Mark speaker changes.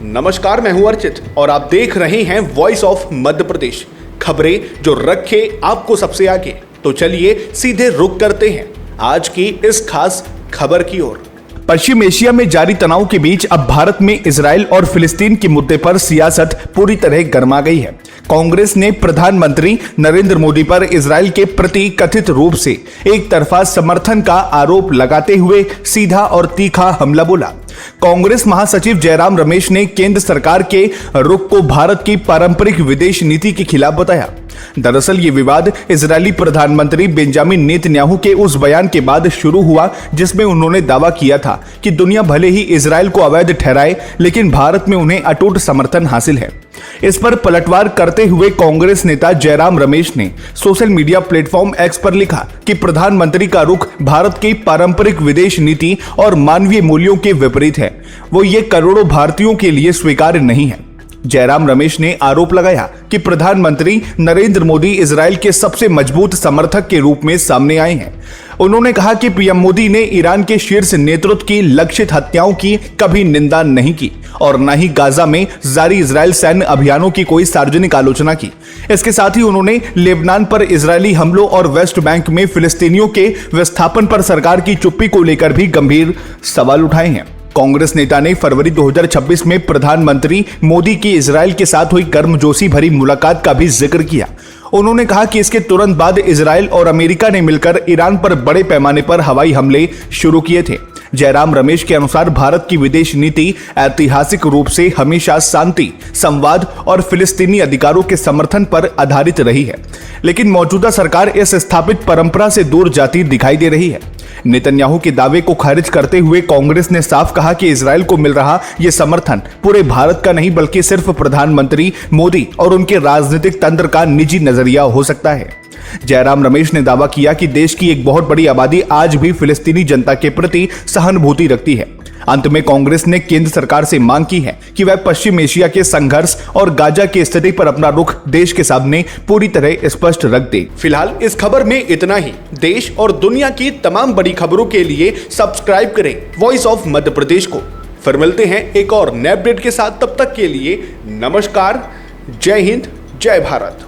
Speaker 1: नमस्कार, मैं हूं अर्चित और आप देख रहे हैं वॉइस ऑफ मध्य प्रदेश। खबरें जो रखे आपको सबसे आगे। तो चलिए सीधे रुक करते हैं आज की इस खास खबर की ओर। पश्चिम एशिया में जारी तनाव के बीच अब भारत में इजराइल और फिलिस्तीन के मुद्दे पर सियासत पूरी तरह गर्मा गई है। कांग्रेस ने प्रधानमंत्री नरेंद्र मोदी पर इजराइल के प्रति कथित रूप से एक तरफा समर्थन का आरोप लगाते हुए सीधा और तीखा हमला बोला। कांग्रेस महासचिव जयराम रमेश ने केंद्र सरकार के रुख को भारत की पारंपरिक विदेश नीति के खिलाफ बताया। दरअसल ये विवाद इजरायली प्रधानमंत्री बेंजामिन नेतन्याहू के उस बयान के बाद शुरू हुआ जिसमें उन्होंने दावा किया था कि दुनिया भले ही इजराइल को अवैध ठहराए, लेकिन भारत में उन्हें अटूट समर्थन हासिल है। इस पर पलटवार करते हुए कांग्रेस नेता जयराम रमेश ने सोशल मीडिया प्लेटफॉर्म एक्स पर लिखा कि प्रधानमंत्री का रुख भारत की पारंपरिक विदेश नीति और मानवीय मूल्यों के विपरीत है। वो ये करोड़ों भारतीयों के लिए स्वीकार्य नहीं है। जयराम रमेश ने आरोप लगाया कि प्रधानमंत्री नरेंद्र मोदी इजराइल के सबसे मजबूत समर्थक के रूप में सामने आए हैं। उन्होंने कहा कि पीएम मोदी ने ईरान के शीर्ष नेतृत्व की लक्षित हत्याओं की कभी निंदा नहीं की और न ही गाजा में जारी इजराइल सैन्य अभियानों की कोई सार्वजनिक आलोचना की। इसके साथ ही उन्होंने लेबनान पर इजरायली हमलों और वेस्ट बैंक में फिलिस्तीनियों के विस्थापन पर सरकार की चुप्पी को लेकर भी गंभीर सवाल उठाए हैं। कांग्रेस नेता ने फरवरी 2026 में प्रधानमंत्री मोदी की इजराइल के साथ हुई गर्मजोशी भरी मुलाकात का भी जिक्र किया। उन्होंने कहा कि इसके तुरंत बाद इजराइल और अमेरिका ने मिलकर ईरान पर बड़े पैमाने पर हवाई हमले शुरू किए थे। जयराम रमेश के अनुसार भारत की विदेश नीति ऐतिहासिक रूप से हमेशा शांति, संवाद और फिलिस्तीनी अधिकारों के समर्थन पर आधारित रही है, लेकिन मौजूदा सरकार इस स्थापित परंपरा से दूर जाती दिखाई दे रही है। नेतन्याहू के दावे को खारिज करते हुए कांग्रेस ने साफ कहा कि इजराइल को मिल रहा यह समर्थन पूरे भारत का नहीं बल्कि सिर्फ प्रधानमंत्री मोदी और उनके राजनीतिक तंत्र का निजी नजरिया हो सकता है। जयराम रमेश ने दावा किया कि देश की एक बहुत बड़ी आबादी आज भी फिलिस्तीनी जनता के प्रति सहानुभूति रखती है। अंत में कांग्रेस ने केंद्र सरकार से मांग की है कि वह पश्चिम एशिया के संघर्ष और गाजा की स्थिति पर अपना रुख देश के सामने पूरी तरह स्पष्ट रख दे। फिलहाल इस खबर में इतना ही। देश और दुनिया की तमाम बड़ी खबरों के लिए सब्सक्राइब करें वॉइस ऑफ मध्य प्रदेश को। फिर मिलते हैं एक और नए अपडेट के साथ। तब तक के लिए नमस्कार, जय हिंद, जय भारत।